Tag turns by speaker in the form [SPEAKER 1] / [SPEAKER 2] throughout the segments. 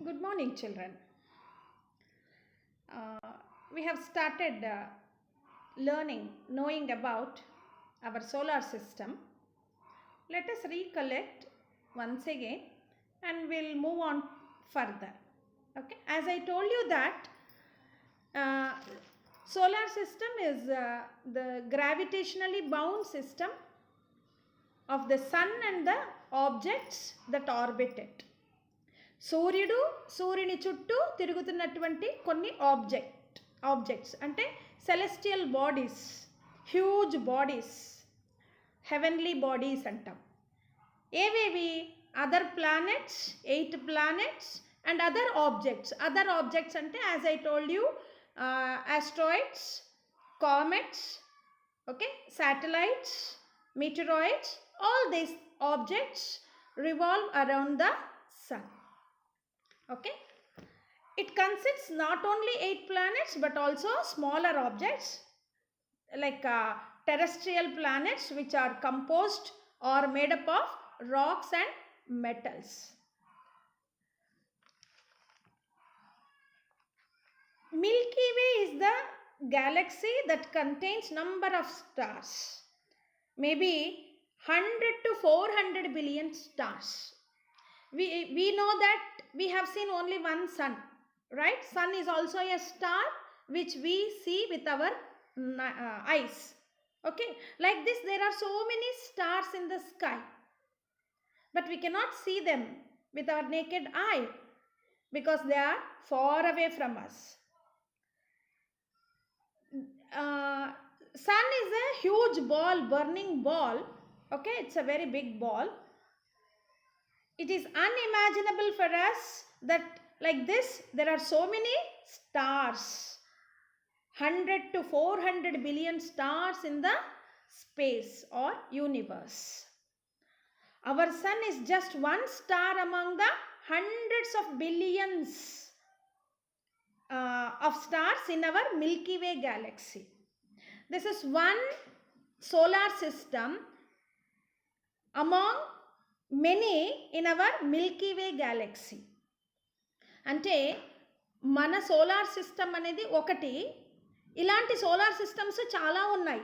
[SPEAKER 1] Good morning, children. We have started knowing about our solar system. Let us recollect once again and we'll move on further. Okay, as I told you that solar system is the gravitationally bound system of the sun and the objects that orbit it. సూర్యుని చుట్టూ తిరుగుతున్నటువంటి కొన్ని objects అంటే celestial bodies, huge bodies, heavenly bodies అంటాం. ఏవేవి? Other planets, 8 planets and other objects అంటే as I told you, asteroids, comets, okay, satellites, meteoroids, all these objects revolve around the sun. Okay, it consists not only 8 planets but also smaller objects like terrestrial planets, which are composed or made up of rocks and metals. Milky Way is the galaxy that contains number of stars, maybe 100 to 400 billion stars. We know that we have seen only one sun, right? Sun is also a star which we see with our eyes. Okay, like this there are so many stars in the sky, but we cannot see them with our naked eye because they are far away from us. Sun is a huge ball, burning ball. Okay, it's a very big ball. It is unimaginable for us that like this there are so many stars, 100 to 400 billion stars in the space or universe. Our sun is just one star among the hundreds of billions of stars in our Milky Way galaxy. This is one solar system among many in our Milky Way galaxy. అంటే మన solar system అనేది ఒకటి, ఇలాంటి solar systems చాలా ఉన్నాయి.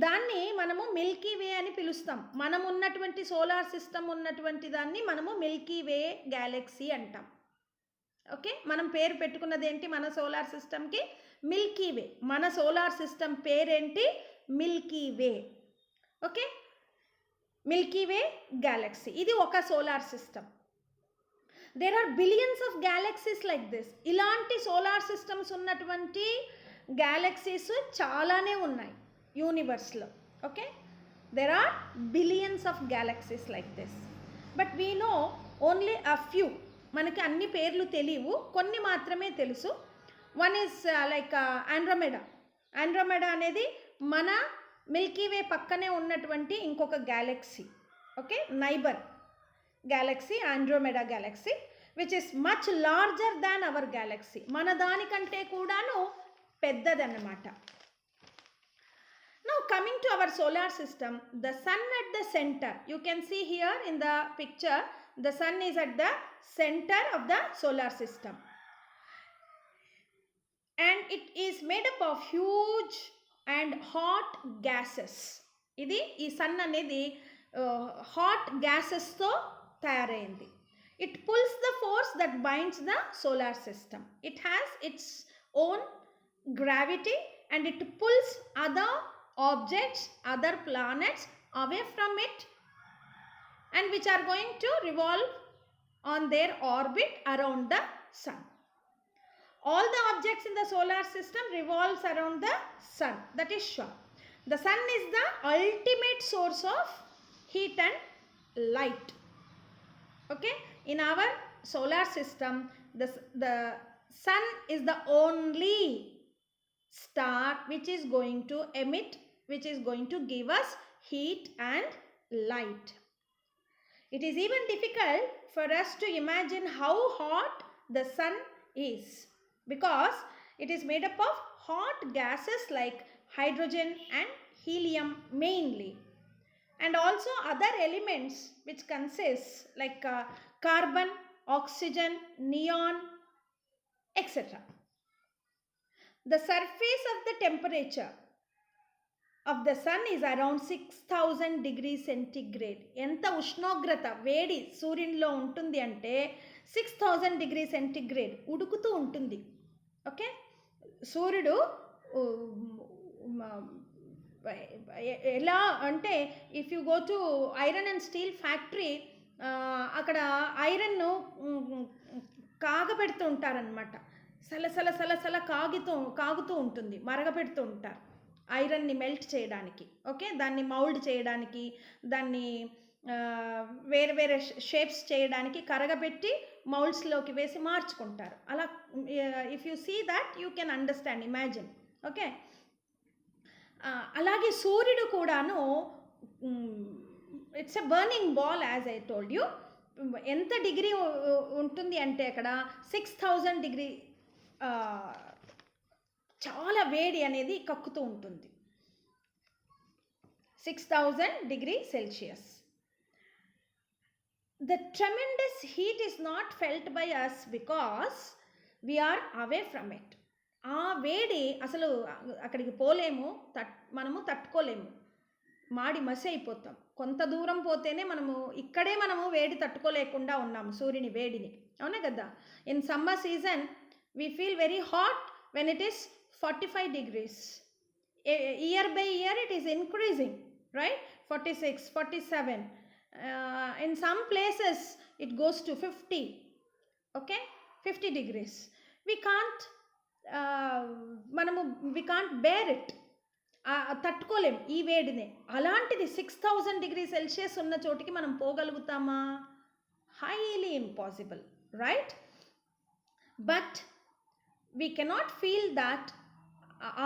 [SPEAKER 1] దాన్ని మనము milky వే అని పిలుస్తాం. మనం ఉన్నటువంటి సోలార్ సిస్టమ్ ఉన్నటువంటి దాన్ని మనము మిల్కీ వే గ్యాలక్సీ అంటాం. ఓకే, మనం పేరు పెట్టుకున్నది ఏంటి మన సోలార్ సిస్టమ్కి? Milky way. మన సోలార్ సిస్టమ్ పేరేంటి? Milky way. Okay, milky way galaxy ఇది ఒక solar system. There are billions of galaxies like this. ఇలాంటి సోలార్ సిస్టమ్స్ ఉన్నటువంటి గ్యాలక్సీస్ చాలానే ఉన్నాయి యూనివర్స్లో. Okay, there are billions of galaxies like this, but we know only a few. మనకి అన్ని పేర్లు తెలియవు, కొన్ని మాత్రమే తెలుసు. వన్ ఈజ్ లైక్ ఆండ్రోమెడా అనేది మన మిల్కీ వే పక్కనే ఉన్నటువంటి ఇంకొక Galaxy. Okay, neighbour Galaxy Andromeda Galaxy, which is much larger than hour Galaxy. మన దానికంటే కూడాను పెద్దదన్నమాట. Now coming to our solar system, the sun at the center, you can see here in the picture, the sun is at the center of the solar system and it is made up of huge and hot gases. ఇది ఈ sun అనేది hot గ్యాసెస్తో తయారైంది. It pulls the force that binds the solar system. It has its own gravity and it pulls other objects, other planets away from it and which are going to revolve on their orbit around the sun. All the objects in the solar system revolves around the sun, that is sure. The sun is the ultimate source of heat and light. Okay, in our solar system the sun is the only star which is going to emit, which is going to give us heat and light. It is even difficult for us to imagine how hot the sun is because it is made up of hot gases like hydrogen and helium mainly, and also other elements which consist like carbon oxygen, neon, etc. The surface of the temperature of the sun is around 6000 degrees centigrade. ఎంత ఉష్ణోగ్రత వేడి సూర్యునిలో ఉంటుంది అంటే 6000 degree centigrade ఉడుకుతూ ఉంటుంది. Okay, సూర్యుడు ఎలా అంటే if you go to iron and steel factory, అక్కడ ఐరన్ను కాగబెడుతూ ఉంటారనమాట. సలసల సలసల కాగుతూ ఉంటుంది, మరగపెడుతూ ఉంటారు ఐరన్ని మెల్ట్ చేయడానికి. ఓకే, దాన్ని మౌల్డ్ చేయడానికి, దాన్ని వేరే వేరే షేప్స్ చేయడానికి కరగబెట్టి మౌల్డ్స్లోకి వేసి మార్చుకుంటారు. అలా if you see that you can understand, imagine. Okay, అలాగే సూర్యుడు కూడాను it's a burning ball as I told you. ఎంత డిగ్రీ ఉంటుంది అంటే అక్కడ 6000 డిగ్రీ చాలా వేడి అనేది కక్కుతూ ఉంటుంది. 6000 degree Celsius. The tremendous heat is not felt by us because we are away from it. ఆ వేడి అసలు అక్కడికి పోలేము, మనము తట్టుకోలేము, మాడి మసి అయిపోతాం. కొంత దూరం పోతేనే మనము వేడి తట్టుకోలేకుండా ఉన్నాము, సూర్యుని వేడిని. అవునా కదా? In summer season we feel very hot when it is 45 degrees. Year by year it is increasing, right? 46, 47. In some places it goes to 50. Okay, 50 degrees. We can't bear it. తట్టుకోలేం ఈ వేడిని. అలాంటిది 6000 డిగ్రీ సెల్సియస్ ఉన్న చోటికి మనం పోగలుగుతామా? Highly impossible, right? But we cannot feel that.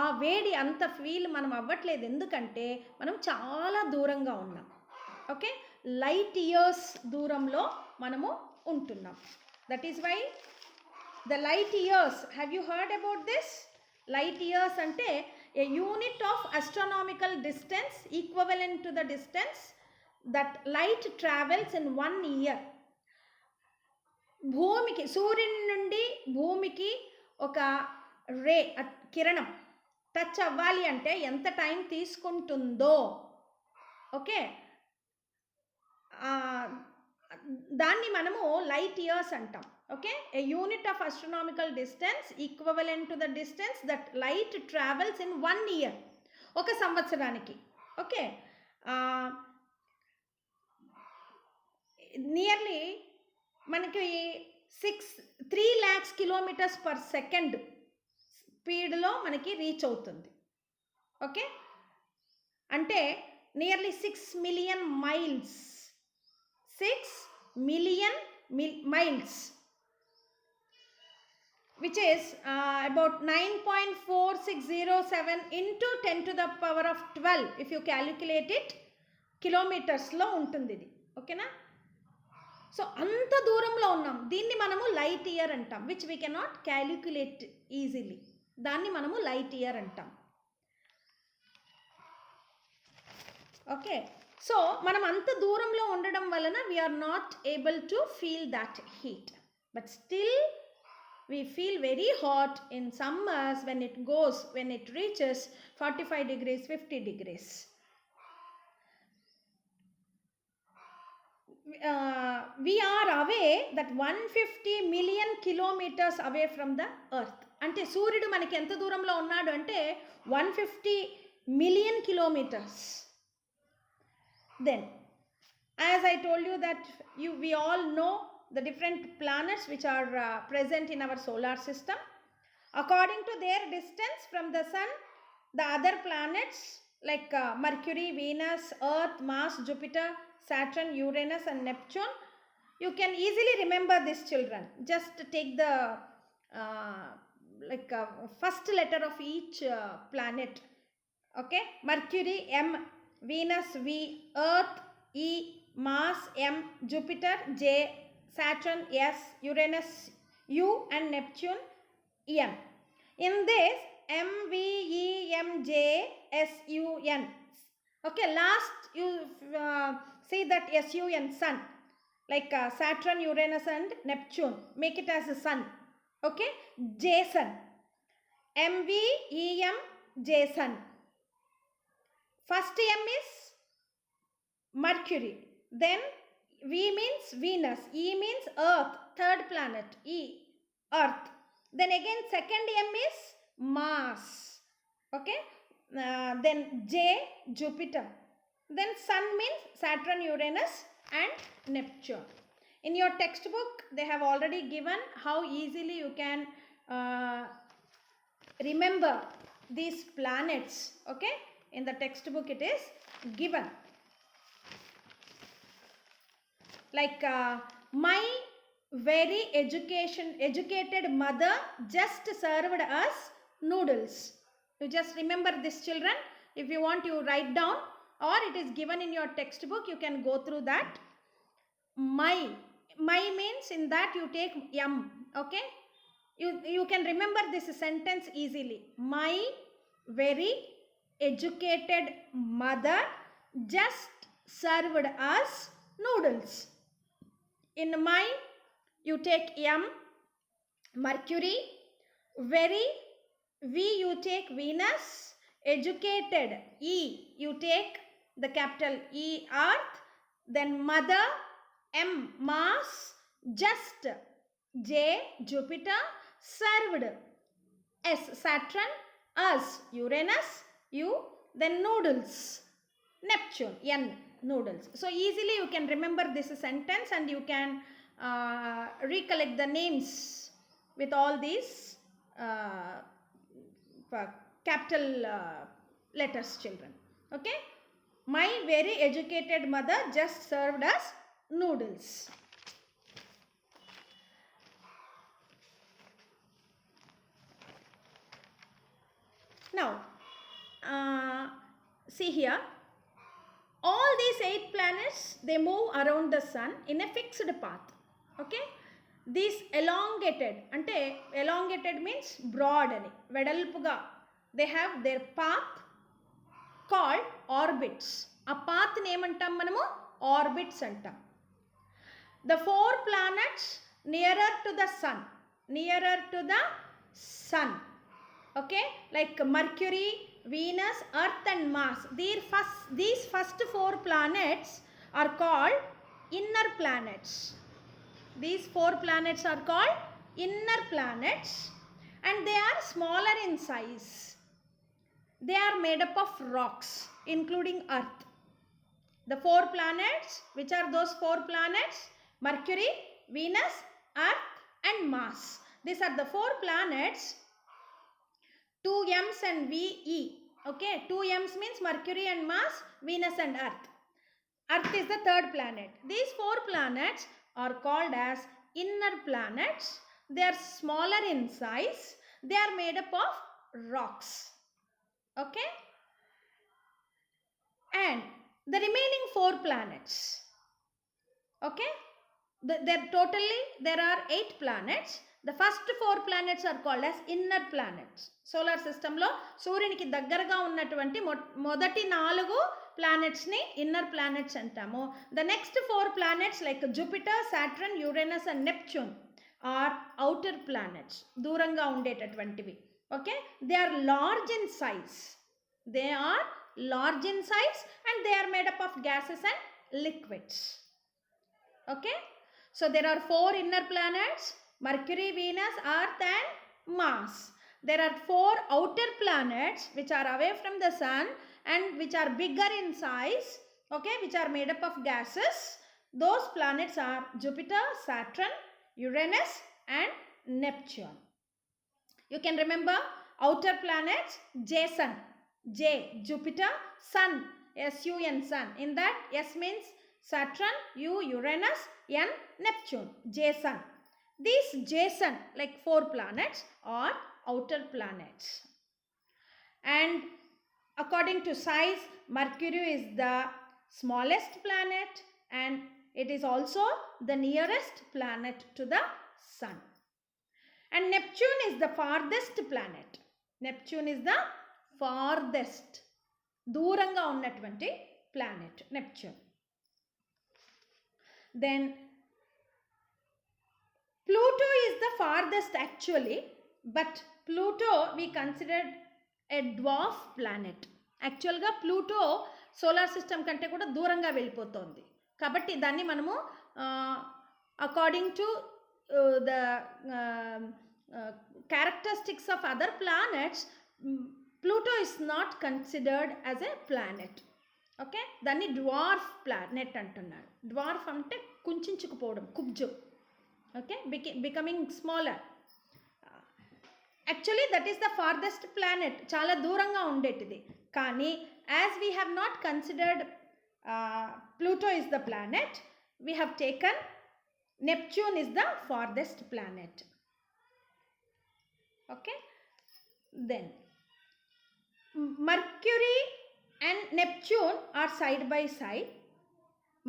[SPEAKER 1] ఆ వేడి అంత ఫీల్ మనం అవ్వట్లేదు, ఎందుకంటే మనం చాలా దూరంగా ఉన్నాం. ఓకే, లైట్ ఇయర్స్ దూరంలో మనము ఉంటున్నాం. That is why the light years, have you heard about this? Light years అంటే a unit of astronomical distance equivalent to the distance that light travels in 1 year. భూమికి, సూర్యుని నుండి భూమికి ఒక కిరణం టచ్ అవ్వాలి అంటే ఎంత టైం తీసుకుంటుందో, ఓకే, దాన్ని మనము లైట్ ఇయర్స్ అంటాం. Okay, A unit of astronomical distance equivalent to the distance that light travels in 1 year. ఒక సంవత్సరానికి. ఓకే, నియర్లీ మనకి 3 lakhs kilometers per second స్పీడ్లో మనకి రీచ్ అవుతుంది. ఓకే, అంటే nearly 6 million miles. 6 million miles, which is about 9.4607 into 10 to the power of 12 if you calculate it, కిలోమీటర్స్లో ఉంటుంది ఇది. ఓకేనా? సో అంత దూరంలో ఉన్నాం. దీన్ని మనము లైట్ ఇయర్ అంటాం, which we cannot calculate easily. దాన్ని మనము లైట్ ఇయర్ అంటాం. ఓకే, సో మనం అంత దూరంలో ఉండడం వలన we are not able to feel that heat, but still we feel very hot in summers when it reaches 45 degrees, 50 degrees. We are away that 150 million kilometers away from the earth. అంటే సూర్యుడు మనకి ఎంత దూరంలో ఉన్నాడు అంటే 150 million kilometers. Then as I told you that we all know the different planets which are present in our solar system. According to their distance from the sun, the other planets like Mercury, Venus, Earth, Mars, Jupiter, Saturn, Uranus and Neptune, you can easily remember this, children. Just take the first letter of each planet. Okay, Mercury M, Venus V, Earth E, Mars M, Jupiter J, Saturn S, Uranus U and Neptune M. In this M V E M J S U N. Okay, last you see that S U N, sun. like Saturn, Uranus and Neptune. Make it as a sun. Okay, Jason. MVEM, Jason. First M is Mercury. Then V means Venus. E means Earth. Third planet. E, Earth. Then again second M is Mars. Okay. Then J, Jupiter. Then Sun means Saturn, Uranus and Neptune. In your textbook, they have already given how easily you can remember these planets. Okay. In the textbook it is given. Like my very educated mother just served us noodles. You just remember this, children. If you want, you write down, or it is given in your textbook. You can go through that. My means in that you take M. Okay. You can remember this sentence easily. My very educated mother just served us noodles. In my, you take M, Mercury. Very, V, you take Venus. Educated, E, you take the capital E, Earth. Then mother, M, Mars. Just, J, Jupiter. Served, S, Saturn. Us, Uranus. U, then noodles, Neptune, N, noodles. So easily you can remember this sentence, and you can recollect the names with all these capital letters, children. Okay. My very educated mother just served us noodles. Now, see here, all these 8 planets, they move around the sun in a fixed path. Okay. These elongated, ante elongated means broad ani, vedalpuga, they have their path called orbits. A path name antam manamu orbits antam. The 4 planets nearer to the sun, okay, like Mercury, Venus, Earth and Mars. These first 4 planets are called inner planets. These 4 planets are called inner planets, and they are smaller in size. They are made up of rocks, including Earth. The 4 planets, which are those 4 planets? Mercury, Venus, Earth and Mars. These are the 4 planets. 2 M's and VE. Okay, 2 M's means Mercury and Mars, Venus and Earth. Earth is the 3rd planet. These 4 planets are called as inner planets. They are smaller in size. They are made up of rocks. Okay. And the remaining 4 planets. Okay. There are 8 planets. The first 4 planets are called as inner planets. Solar system lo Suryuniki daggaraga unnatuvanti modati 4 planets ni inner planets antamo. The next 4 planets like Jupiter, Saturn, Uranus and Neptune are outer planets. Duranga undetatuvantivi. Okay, they are large in size. They are large in size and they are made up of gases and liquids. Okay, so there are 4 inner planets: Mercury, Venus, Earth and Mars. There are 4 outer planets which are away from the sun and which are bigger in size, okay, which are made up of gases. Those planets are Jupiter, Saturn, Uranus and Neptune. You can remember outer planets: Jason, J, Jupiter, Sun, S-U-N, Sun. In that, S means Saturn, U, Uranus, N, Neptune, Jason. These Jason, like 4 planets, are outer planets. And according to size, Mercury is the smallest planet and it is also the nearest planet to the sun. And Neptune is the farthest planet. Neptune is the farthest. Duranga unnatvanti planet, Neptune. Then Pluto is the farthest actually, but Pluto we considered a dwarf planet. యాక్చువల్గా Pluto solar system కంటే కూడా దూరంగా వెళ్ళిపోతుంది. కాబట్టి దాన్ని మనము according to the characteristics of other planets, Pluto is not considered as a planet. Okay, దాన్ని dwarf planet అంటున్నారు. డ్వార్ఫ్ అంటే కుంచుకుపోవడం, కుబ్జు. Okay, becoming smaller. Actually that is the farthest planet, చాలా దూరంగా ఉండేటిది. కానీ as we have not considered Pluto is the planet, we have taken Neptune is the farthest planet. Okay, then Mercury and Neptune are side by side.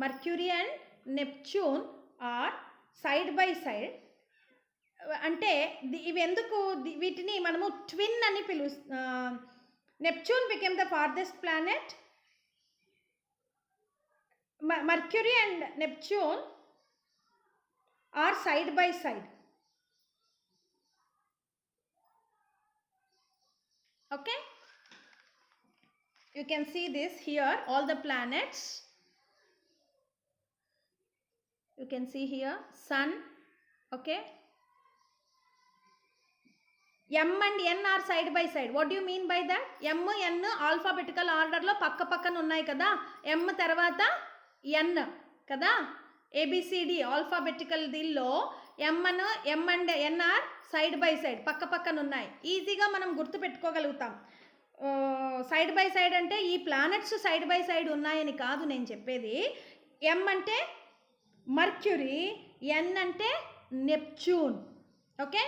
[SPEAKER 1] Mercury and Neptune are side by side. అంటే ఇవి ఎందుకు వీటిని మనము twin అని Neptune became the farthest planet. Mercury and Neptune are side by side. Okay, you can see this here, all the planets. You can see here Sun. Okay, M and N are side by side. What do you mean by that? M N alphabetical order lo pakka pakkana unnai kada. M tarvata N kada. ABCD alphabetical dillo M and N are side by side, పక్క పక్కన ఉన్నాయి. ఈజీగా మనం గుర్తుపెట్టుకోగలుగుతాం. Side by side అంటే ఈ planets side by side ఉన్నాయని కాదు నేను చెప్పేది. ఎం అంటే మర్క్యూరీ, ఎన్ అంటే నెప్ట్యూన్. ఓకే,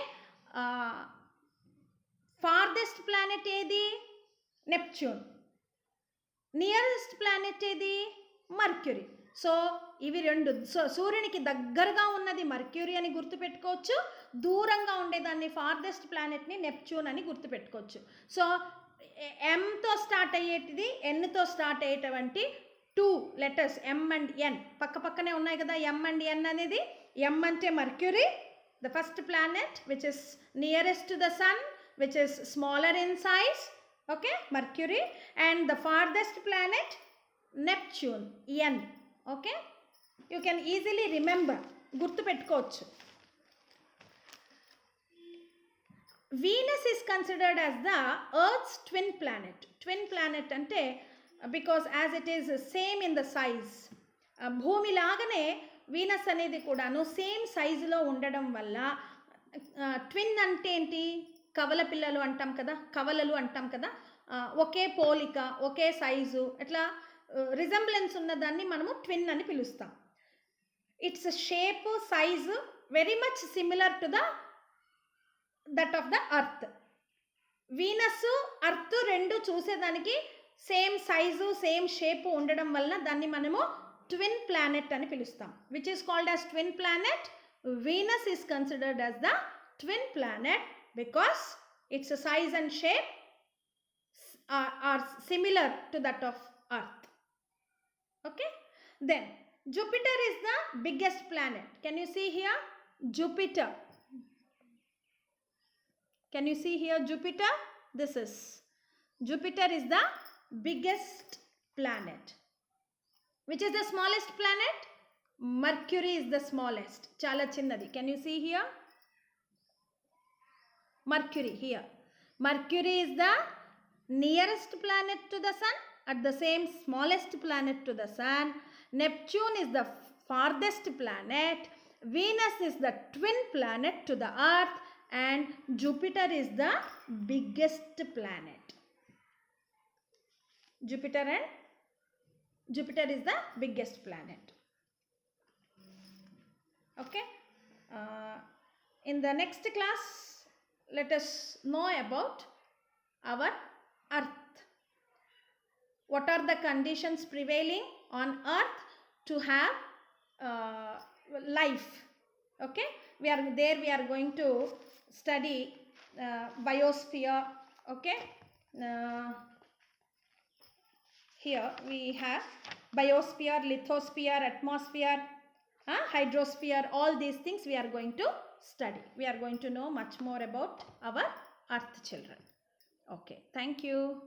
[SPEAKER 1] ఫార్దెస్ట్ ప్లానెట్ ఏది? నెప్ట్యూన్. నియరెస్ట్ ప్లానెట్ ఏది? మర్క్యూరీ. సో ఇవి రెండు. సూర్యునికి దగ్గరగా ఉన్నది మర్క్యూరీ అని గుర్తుపెట్టుకోవచ్చు, దూరంగా ఉండేదాన్ని ఫార్దెస్ట్ ప్లానెట్ని నెప్ట్యూన్ అని గుర్తుపెట్టుకోవచ్చు. సో ఎంతో స్టార్ట్ అయ్యేటిది, ఎన్తో స్టార్ట్ అయ్యేటువంటి 2 లెటర్స్ ఎం అండ్ ఎన్ పక్క పక్కనే ఉన్నాయి కదా. ఎం అండ్ ఎన్ అనేది, ఎం అంటే Mercury, the first planet which is nearest to the sun, which is smaller in size. Okay, Mercury. And the farthest planet Neptune, N. Okay, you can easily remember, గుర్తుపెట్టుకోవచ్చు. Venus is considered as the Earth's twin planet. Twin planet ante because as it is same in the size, భూమి లాగానే Venus అనేది కూడాను same సైజులో ఉండడం వల్ల twin అంటే ఏంటి? కవల పిల్లలు అంటాం కదా, కవలలు అంటాం కదా. ఒకే పోలిక, ఒకే సైజు, ఇట్లా రిజంబ్లెన్స్ ఉన్నదాన్ని మనము ట్విన్ అని పిలుస్తాం. It's shape, size very much similar to that of the earth. Venus, earth రెండు చూసేదానికి సేమ్ సైజు, సేమ్ షేప్ ఉండడం వల్ల దాన్ని మనము ట్విన్ ప్లానెట్ అని పిలుస్తాం. Which is called as twin planet. Venus is considered as the twin planet because its size and shape are similar to that of earth. Okay, then Jupiter is the biggest planet. Can you see here? Jupiter. Can you see here Jupiter? This is Jupiter is the biggest planet. Which is the smallest planet? Mercury is the smallest. Chala chinnadi. Can you see here? Mercury here. Mercury is the nearest planet to the sun, at the same smallest planet to the sun. Neptune is the farthest planet. Venus is the twin planet to the earth, and Jupiter is the biggest planet. Jupiter is the biggest planet. Okay, in the next class let us know about our earth. What are the conditions prevailing on earth to have life? Okay, we are going to study biosphere. Okay, here we have biosphere, lithosphere, atmosphere, hydrosphere. All these things we are going to study. We are going to know much more about our earth children. Okay, thank you.